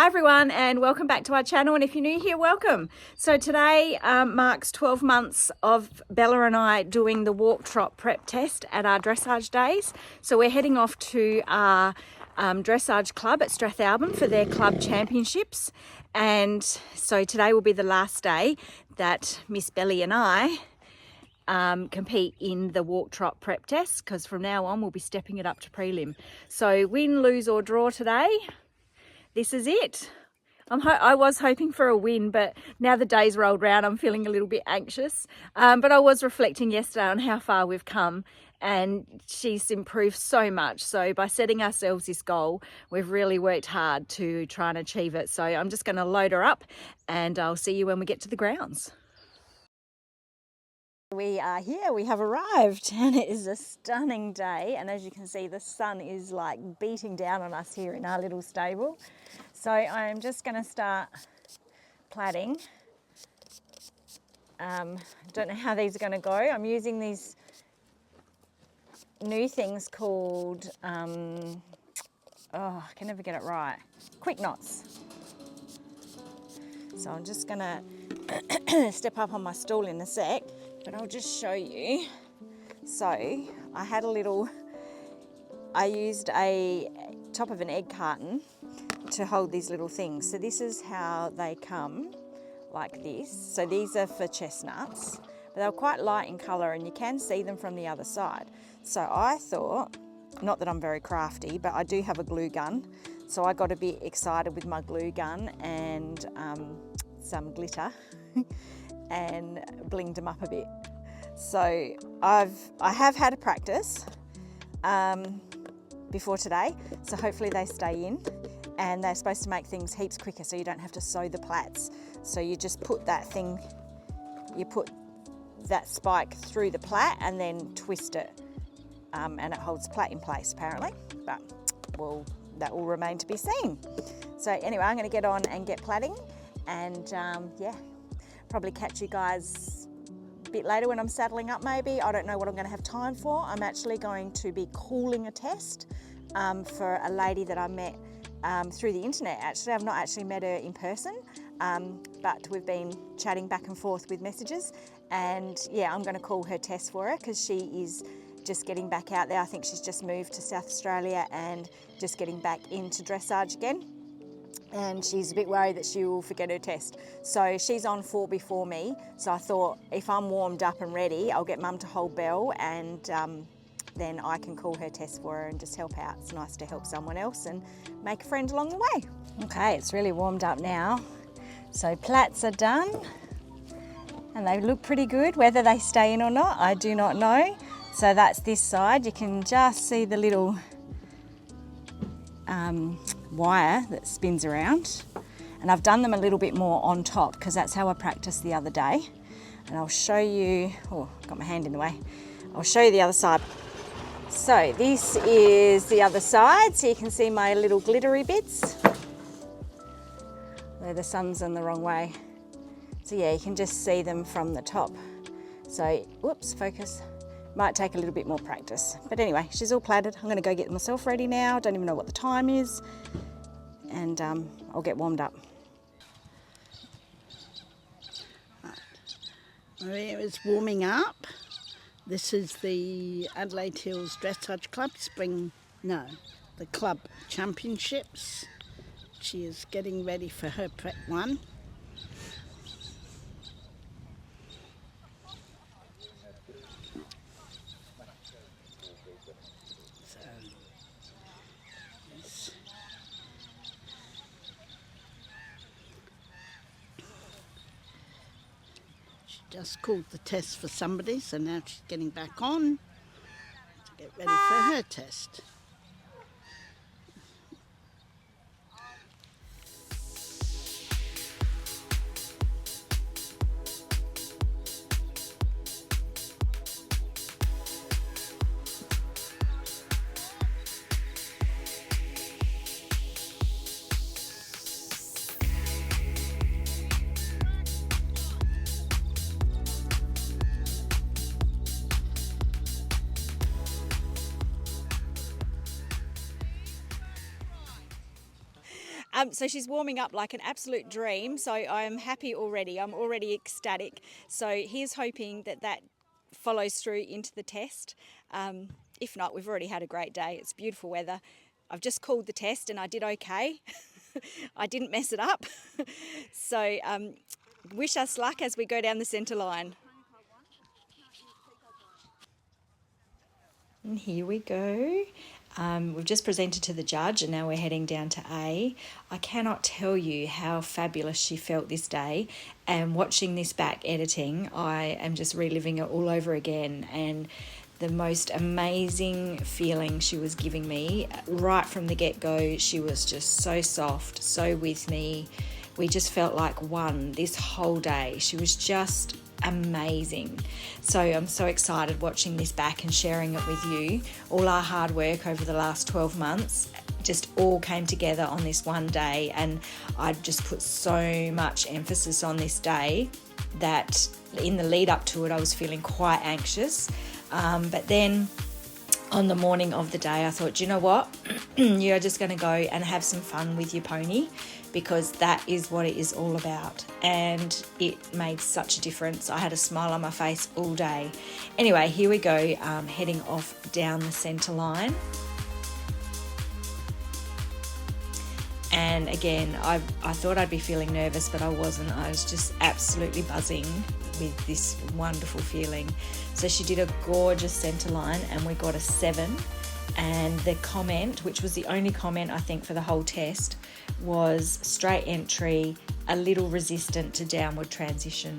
everyone, and welcome back to our channel, and if you're new here, welcome. So today marks 12 months of Bella and I doing the walk trot prep test at our dressage days. So we're heading off to our dressage club at Strathalbyn for their club championships, and so today will be the last day that Miss Belly and I compete in the walk trot prep test, because from now on we'll be stepping it up to prelim. So win, lose or draw today, this is it. I was hoping for a win, but now the day's rolled round, I'm feeling a little bit anxious. But I was reflecting yesterday on how far we've come, and she's improved so much. So by setting ourselves this goal, we've really worked hard to try and achieve it. So I'm just going to load her up, and I'll see you when we get to the grounds. We are here, we have arrived, and it is a stunning day, and as you can see the sun is like beating down on us here in our little stable. So I'm just going to start plaiting. Don't know how these are going to go. I'm using these new things called, I can never get it right, quick knots. So I'm just going to step up on my stool in a sec, but I'll just show you. So I used a top of an egg carton to hold these little things. So this is how they come, like this. So these are for chestnuts, but they're quite light in colour and you can see them from the other side. So I thought, not that I'm very crafty, but I do have a glue gun. So I got a bit excited with my glue gun and some glitter and blinged them up a bit. So I have had a practice before today, so hopefully they stay in, and they're supposed to make things heaps quicker so you don't have to sew the plaits. So you just put that spike through the plait and then twist it, and it holds the plait in place apparently, but that will remain to be seen. So anyway, I'm going to get on and get plaiting, and probably catch you guys a bit later when I'm saddling up maybe. I don't know what I'm going to have time for. I'm actually going to be calling a test for a lady that I met through the internet. Actually, I've not actually met her in person, but we've been chatting back and forth with messages, and yeah, I'm going to call her test for her because she is just getting back out there. I think she's just moved to South Australia and just getting back into dressage again, and she's a bit worried that she will forget her test. So she's on 4 before me, so I thought if I'm warmed up and ready, I'll get Mum to hold Belle, and then I can call her test for her and just help out. It's nice to help someone else and make a friend along the way. Okay, it's really warmed up now. So plaits are done and they look pretty good. Whether they stay in or not, I do not know. So that's this side. You can just see the little wire that spins around, and I've done them a little bit more on top because that's how I practiced the other day. And I'll show you, got my hand in the way. I'll show you the other side. So this is the other side, so you can see my little glittery bits. There, the sun's in the wrong way. So yeah, you can just see them from the top. So, whoops, focus. Might take a little bit more practice. But anyway, she's all plaited. I'm gonna go get myself ready now. Don't even know what the time is. And I'll get warmed up. Maria is warming up. This is the Adelaide Hills Dressage Club the club championships. She is getting ready for her prep one. Just called the test for somebody, so now she's getting back on to get ready for her test. So she's warming up like an absolute dream. So I'm happy already. I'm already ecstatic. So here's hoping that that follows through into the test. If not, we've already had a great day. It's beautiful weather. I've just called the test and I did okay. I didn't mess it up. So wish us luck as we go down the centre line. And here we go. We've just presented to the judge and now we're heading down to A. I cannot tell you how fabulous she felt this day, and watching this back editing, I am just reliving it all over again, and the most amazing feeling she was giving me right from the get-go. She was just so soft, so with me. We just felt like one this whole day. She was just amazing. So I'm so excited watching this back and sharing it with you. All our hard work over the last 12 months just all came together on this one day, and I just put so much emphasis on this day that in the lead up to it I was feeling quite anxious, but then on the morning of the day I thought, you know what, you're just going to go and have some fun with your pony, because that is what it is all about, and it made such a difference. I had a smile on my face all day. Anyway, here we go, heading off down the centre line. And again, I thought I'd be feeling nervous, but I wasn't. I was just absolutely buzzing with this wonderful feeling. So she did a gorgeous centre line and we got a 7. And the comment, which was the only comment I think for the whole test, was straight entry, a little resistant to downward transition,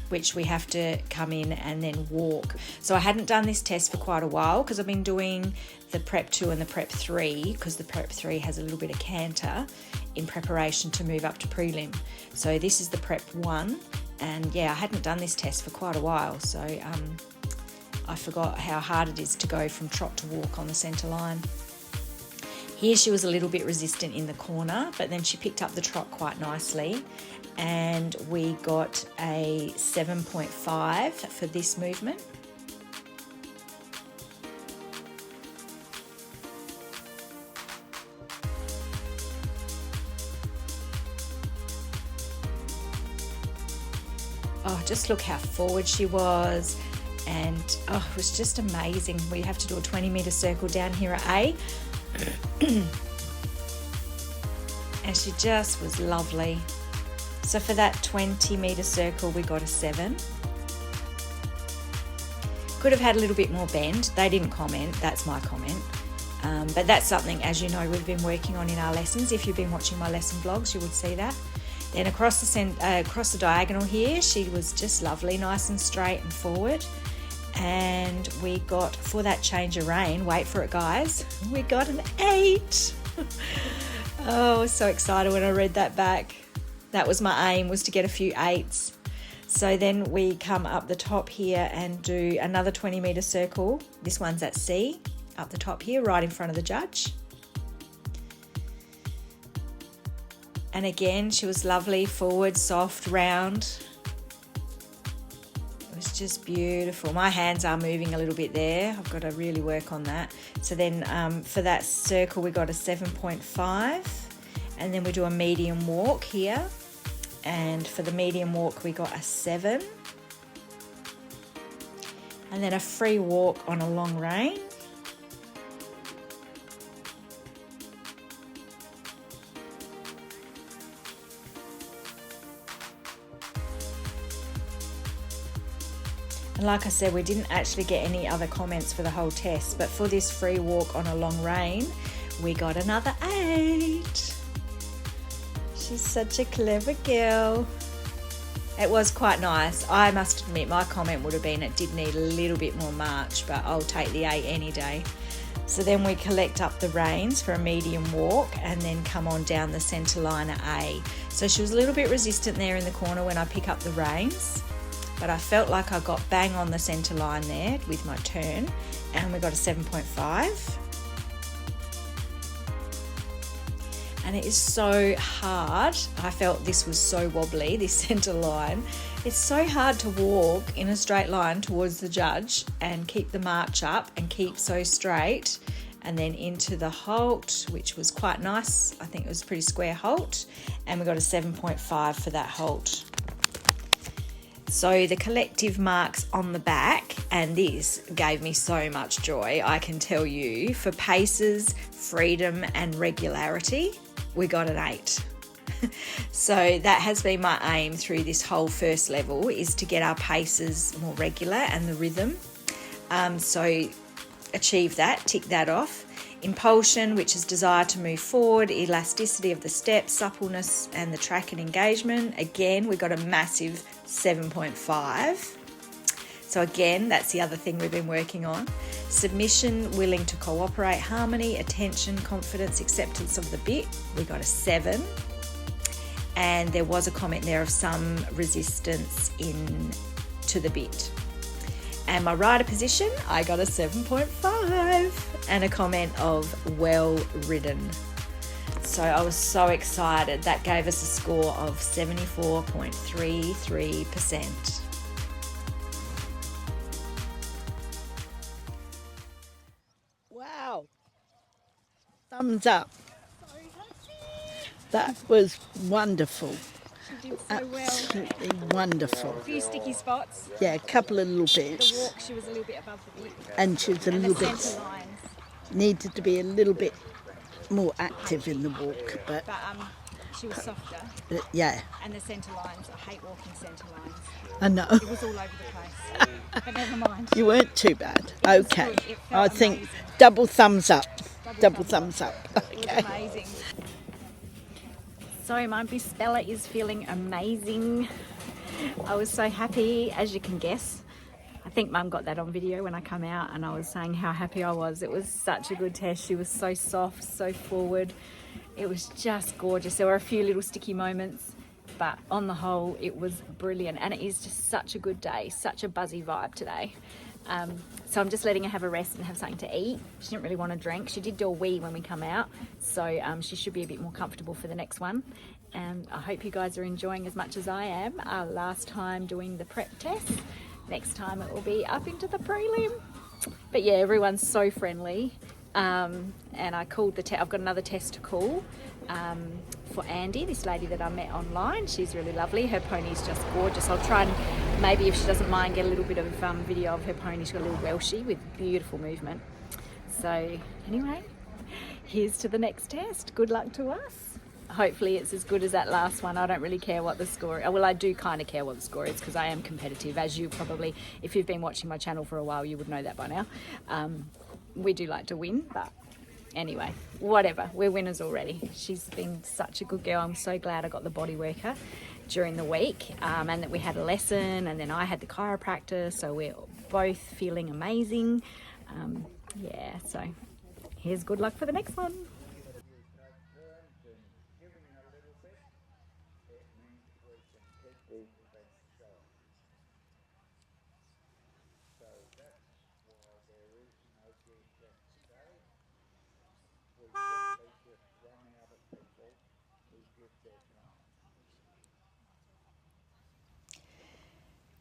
which we have to come in and then walk. So I hadn't done this test for quite a while because I've been doing the Prep 2 and the Prep 3, because the Prep 3 has a little bit of canter in preparation to move up to prelim. So this is the Prep 1, and yeah, I hadn't done this test for quite a while, so I forgot how hard it is to go from trot to walk on the centre line. Here she was a little bit resistant in the corner, but then she picked up the trot quite nicely, and we got a 7.5 for this movement. Oh, just look how forward she was. And oh, it was just amazing. We have to do a 20-metre circle down here at A. And she just was lovely. So for that 20-metre circle, we got a 7. Could have had a little bit more bend. They didn't comment. That's my comment. But that's something, as you know, we've been working on in our lessons. If you've been watching my lesson vlogs, you would see that. Then across the diagonal here, she was just lovely, nice and straight and forward. And we got, for that change of rein, wait for it guys, we got an 8. Oh, I was so excited when I read that back. That was my aim, was to get a few 8s. So then we come up the top here and do another 20-metre circle. This one's at C, up the top here, right in front of the judge. And again, she was lovely, forward, soft, round. It was just beautiful. My hands are moving a little bit there. I've got to really work on that. So then for that circle, we got a 7.5. And then we do a medium walk here. And for the medium walk, we got a 7. And then a free walk on a long rein. And like I said, we didn't actually get any other comments for the whole test, but for this free walk on a long rein, we got another 8. She's such a clever girl. It was quite nice. I must admit, my comment would have been it did need a little bit more march, but I'll take the 8 any day. So then we collect up the reins for a medium walk and then come on down the centre line at A. So she was a little bit resistant there in the corner when I pick up the reins, but I felt like I got bang on the centre line there with my turn, and we got a 7.5. And it is so hard. I felt this was so wobbly, this centre line. It's so hard to walk in a straight line towards the judge and keep the march up and keep so straight and then into the halt, which was quite nice. I think it was a pretty square halt, and we got a 7.5 for that halt. So the collective marks on the back, and this gave me so much joy, I can tell you, for paces, freedom and regularity, we got an 8. So that has been my aim through this whole first level, is to get our paces more regular and the rhythm. So achieve that, tick that off. Impulsion, which is desire to move forward, elasticity of the steps, suppleness and the track and engagement. Again, we got a massive 7.5. So again, that's the other thing we've been working on. Submission, willing to cooperate, harmony, attention, confidence, acceptance of the bit. We got a 7. And there was a comment there of some resistance in to the bit. And my rider position, I got a 7.5 and a comment of well ridden. So I was so excited. That gave us a score of 74.33%. Wow. Thumbs up. That was wonderful. She did so Absolutely wonderful. A few sticky spots. Yeah, a couple of little bits. The walk, she was a little bit above the bit. And she was a little bit, Centre lines. needed to be a little bit more active in the walk. But She was softer. yeah, And the centre lines, I hate walking centre lines. I know. It was all over the place. But never mind. You weren't too bad. Okay. good. It I felt think amazing. double thumbs up. Double thumbs up. It was amazing. So my Miss Bella is feeling amazing. I was so happy, as you can guess. I think Mum got that on video when I come out, and I was saying how happy I was. It was such a good test. She was so soft, so forward. It was just gorgeous. There were a few little sticky moments, but on the whole, it was brilliant. And it is just such a good day, such a buzzy vibe today. So I'm just letting her have a rest and have something to eat. She didn't really want to drink. She did do a wee when we come out, so she should be a bit more comfortable for the next one. And I hope you guys are enjoying as much as I am. Our last time doing the prep test. Next time it will be up into the prelim. But yeah, everyone's so friendly. And I called I've got another test to call for Andy, this lady that I met online. She's really lovely. Her pony's just gorgeous. I'll try and maybe, if she doesn't mind, get a little bit of video of her pony. She's got a little Welshie with beautiful movement. So anyway, here's to the next test. Good luck to us. Hopefully it's as good as that last one. I don't really care what the score is. Well, I do kind of care what the score is because I am competitive, as you probably, if you've been watching my channel for a while, you would know that by now. We do like to win, but anyway, whatever. We're winners already. She's been such a good girl. I'm so glad I got the body worker during the week, and that we had a lesson, and then I had the chiropractor, so we're both feeling amazing. Yeah, so here's good luck for the next one.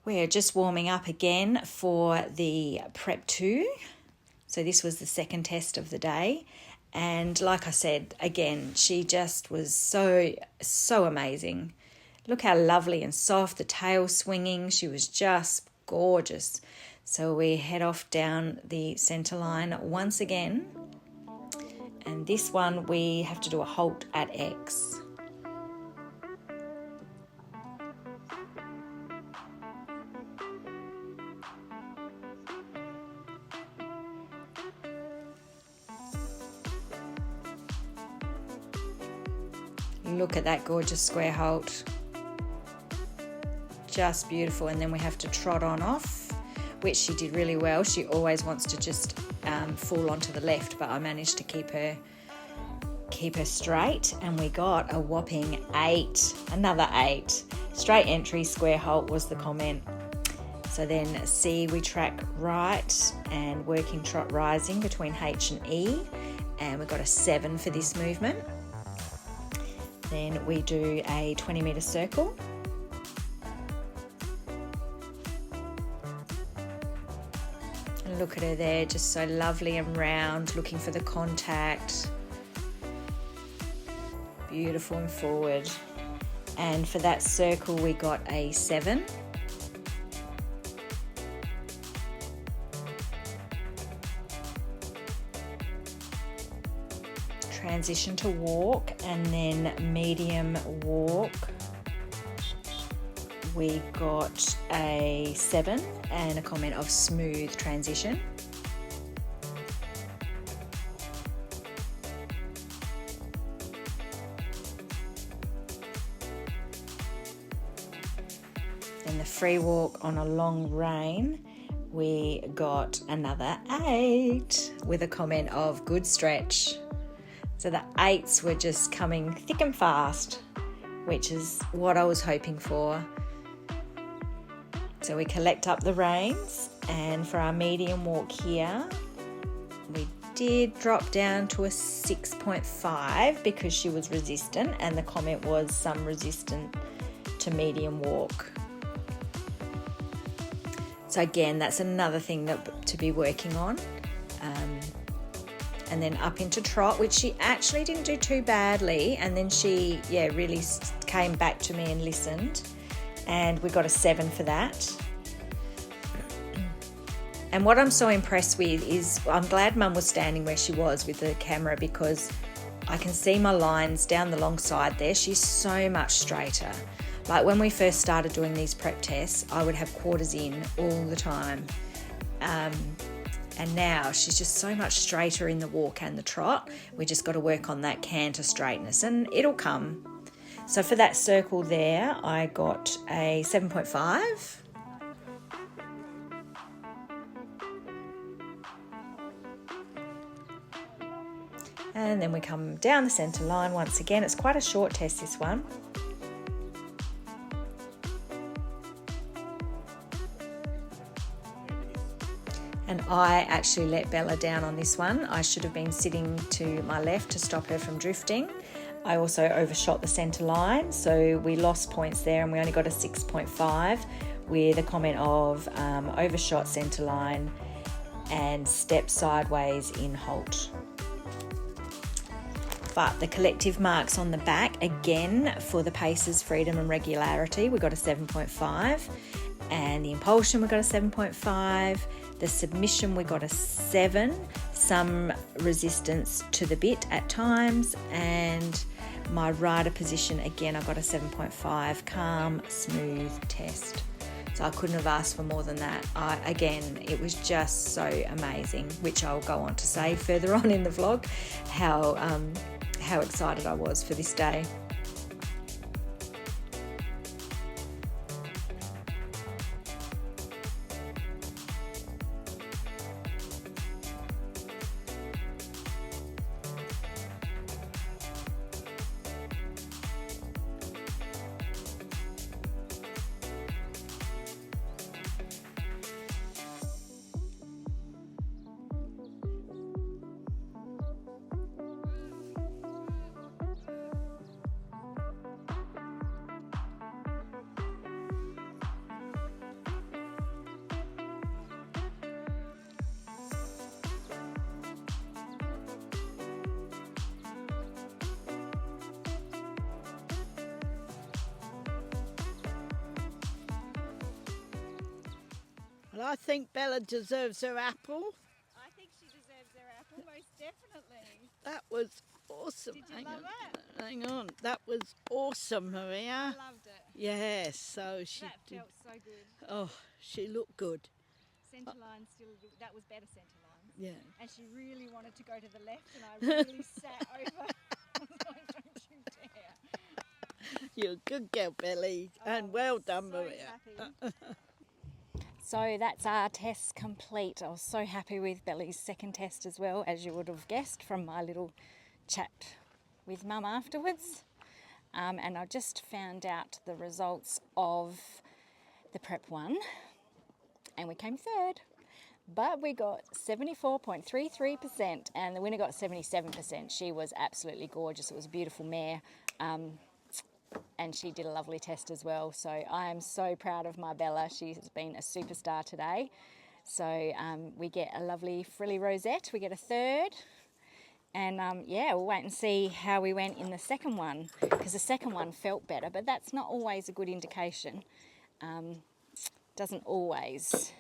We're just warming up again for the Prep 2. So this was the second test of the day. And like I said, again, she just was so amazing. Look how lovely and soft, the tail swinging. She was just gorgeous. So we head off down the centre line once again. And this one we have to do a halt at X. Look at that gorgeous square halt. Just beautiful. And then we have to trot on off, which she did really well. She always wants to just fall onto the left, but I managed to keep her straight, and we got a whopping 8. Another 8. Straight entry, square halt was the comment. So then C, we track right and working trot rising between H and E, and we got a 7 for this movement. Then we do a 20-metre circle. And look at her there, just so lovely and round, looking for the contact. Beautiful and forward. And for that circle we got a 7. Transition to walk, and then medium walk we got a 7 and a comment of smooth transition. Then the free walk on a long rein we got another 8 with a comment of good stretch. So the 8s were just coming thick and fast, which is what I was hoping for. So we collect up the reins, and for our medium walk here, we did drop down to a 6.5 because she was resistant, and the comment was some resistant to medium walk. So again, that's another thing to be working on. And then up into trot, which she actually didn't do too badly. And then she, really came back to me and listened. And we got a 7 for that. And what I'm so impressed with is, I'm glad Mum was standing where she was with the camera, because I can see my lines down the long side there. She's so much straighter. Like when we first started doing these prep tests, I would have quarters in all the time. And now she's just so much straighter in the walk and the trot. We just got to work on that canter straightness, and it'll come. So for that circle there, I got a 7.5. And then we come down the centre line once again. It's quite a short test, this one. And I actually let Bella down on this one. I should have been sitting to my left to stop her from drifting. I also overshot the centre line, so we lost points there, and we only got a 6.5 with a comment of overshot centre line and step sideways in halt. But the collective marks on the back, again, for the paces, freedom and regularity, we got a 7.5. And the impulsion, we got a 7.5. The submission, we got a 7. Some resistance to the bit at times. And my rider position, again, I got a 7.5. Calm, smooth test. So I couldn't have asked for more than that. Again, it was just so amazing, which I'll go on to say further on in the vlog, how excited I was for this day. Well, I think Bella deserves her apple. I think she deserves her apple, most definitely. That was awesome. Did you love it? Hang on. That was awesome, Maria. I loved it. Yes, so she That did. felt so good. Oh, she looked good. Centre line still, that was better centre line. Yeah. And she really wanted to go to the left, and I really sat over. I was like, don't you dare. You're a good girl, Belly, and well done, Maria. So that's our test complete. I was so happy with Belly's second test as well, as you would have guessed from my little chat with Mum afterwards. And I just found out the results of the prep one, and we came third. But we got 74.33%, and the winner got 77%. She was absolutely gorgeous. It was a beautiful mare. And she did a lovely test as well. So I am so proud of my Bella. She's been a superstar today. So we get a lovely frilly rosette. We get a third. And yeah, we'll wait and see how we went in the second one, because the second one felt better, but that's not always a good indication. Doesn't always.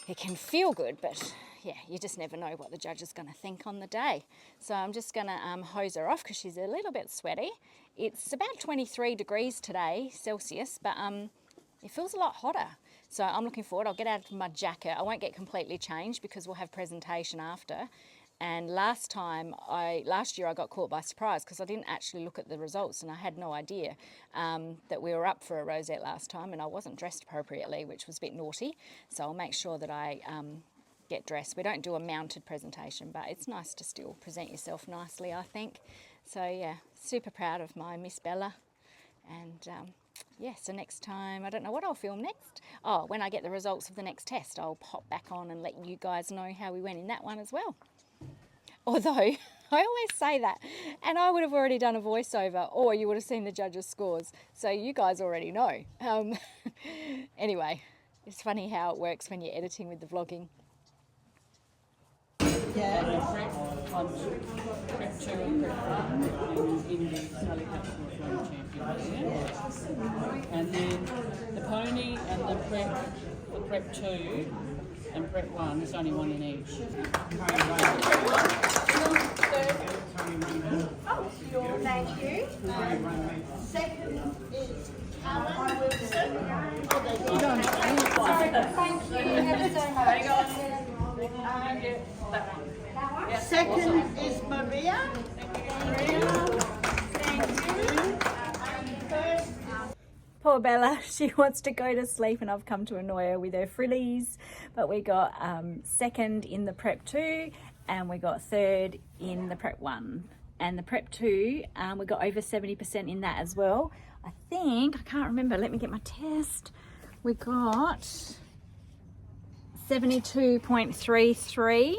It can feel good, but yeah, you just never know what the judge is going to think on the day. So I'm just going to hose her off because she's a little bit sweaty. It's about 23 degrees today, Celsius, but it feels a lot hotter. So I'm looking forward. I'll get out of my jacket. I won't get completely changed because we'll have presentation after. And last year I got caught by surprise because I didn't actually look at the results and I had no idea that we were up for a rosette last time, and I wasn't dressed appropriately, which was a bit naughty. So I'll make sure that I get dressed. We don't do a mounted presentation, but it's nice to still present yourself nicely, I think. So yeah, super proud of my Miss Bella. And yeah, so next time, I don't know what I'll film next. Oh, when I get the results of the next test, I'll pop back on and let you guys know how we went in that one as well. Although, I always say that, and I would have already done a voiceover, or you would have seen the judges' scores, so you guys already know. Anyway, it's funny how it works when you're editing with the vlogging. Yeah. Prep 1, Prep 2 and Prep 1 in the Sally Hatchworth Championships. And then the pony and the Prep 2 and Prep 1, there's only one in each. Thank you. Second is Alan Wilson. Thank you ever so much. Second is Maria. Poor Bella, she wants to go to sleep and I've come to annoy her with her frillies. But we got second in the Prep 2 and we got third in the Prep 1. And the Prep 2, we got over 70% in that as well. I think, I can't remember, let me get my test. We got 72.33.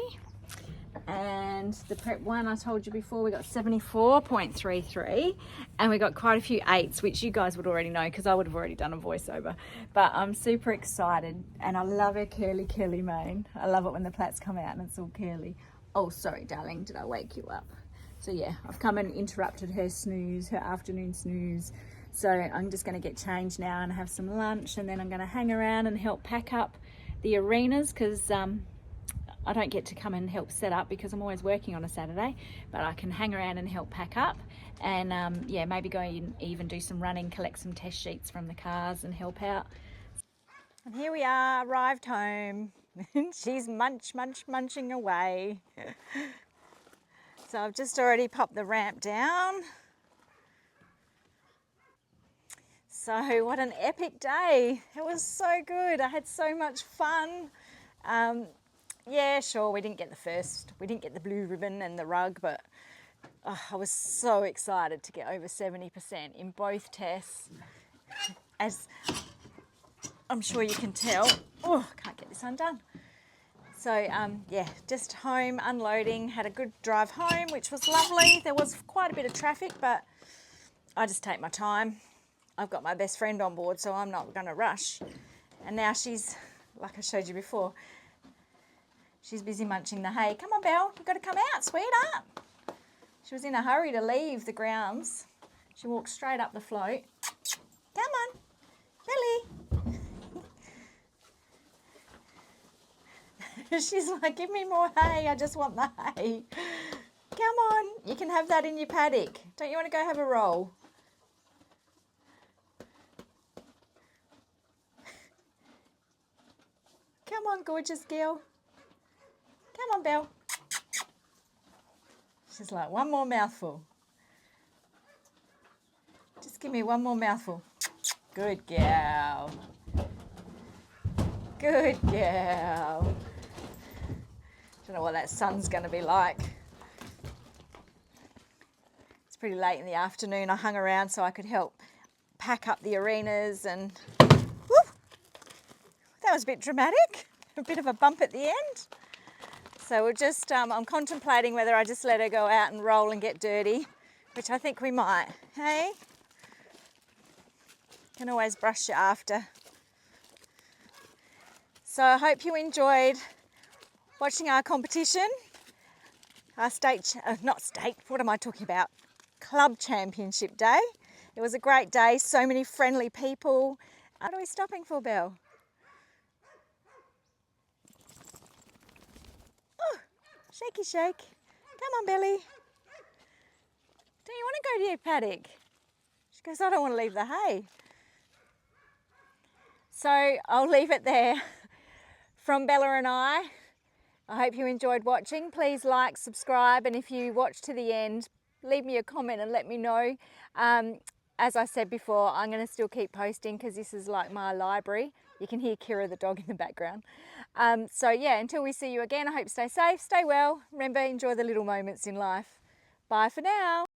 And the Prep 1, I told you before, we got 74.33, and we got quite a few 8s, which you guys would already know because I would have already done a voiceover. But I'm super excited, and I love her curly mane. I love it when the plaits come out and it's all curly. Oh, sorry, darling, did I wake you up? So yeah, I've come and interrupted her snooze, her afternoon snooze. So I'm just going to get changed now and have some lunch, and then I'm going to hang around and help pack up the arenas because I don't get to come and help set up because I'm always working on a Saturday, but I can hang around and help pack up and yeah, maybe go and even do some running, collect some test sheets from the cars and help out. And here we are, arrived home. She's munching away. So I've just already popped the ramp down. So what an epic day. It was so good. I had so much fun. Yeah, sure, we didn't get the blue ribbon and the rug, but I was so excited to get over 70% in both tests. As I'm sure you can tell. Oh, I can't get this undone. So yeah, just home, unloading, had a good drive home, which was lovely. There was quite a bit of traffic, but I just take my time. I've got my best friend on board, so I'm not going to rush. And now she's, like I showed you before, she's busy munching the hay. Come on, Belle, you've got to come out, sweetheart. She was in a hurry to leave the grounds. She walked straight up the float. Come on, Lily. She's like, give me more hay, I just want the hay. Come on, you can have that in your paddock. Don't you want to go have a roll? Come on, gorgeous girl. Come on, Belle. She's like, one more mouthful. Just give me one more mouthful. Good girl. Good girl. Don't know what that sun's going to be like. It's pretty late in the afternoon. I hung around so I could help pack up the arenas and whoop, that was a bit dramatic. A bit of a bump at the end. So we're just, I'm contemplating whether I just let her go out and roll and get dirty, which I think we might, hey? Can always brush you after. So I hope you enjoyed watching our competition, our what am I talking about? Club Championship Day. It was a great day, so many friendly people. What are we stopping for, Belle? Oh, shaky shake. Come on, Belly. Don't you want to go to your paddock? She goes, I don't want to leave the hay. So I'll leave it there from Bella and I. I hope you enjoyed watching. Please like, subscribe, and if you watch to the end, leave me a comment and let me know. As I said before, I'm going to still keep posting because this is like my library. You can hear Kira the dog in the background. So yeah, until we see you again, I hope you stay safe, stay well. Remember, enjoy the little moments in life. Bye for now.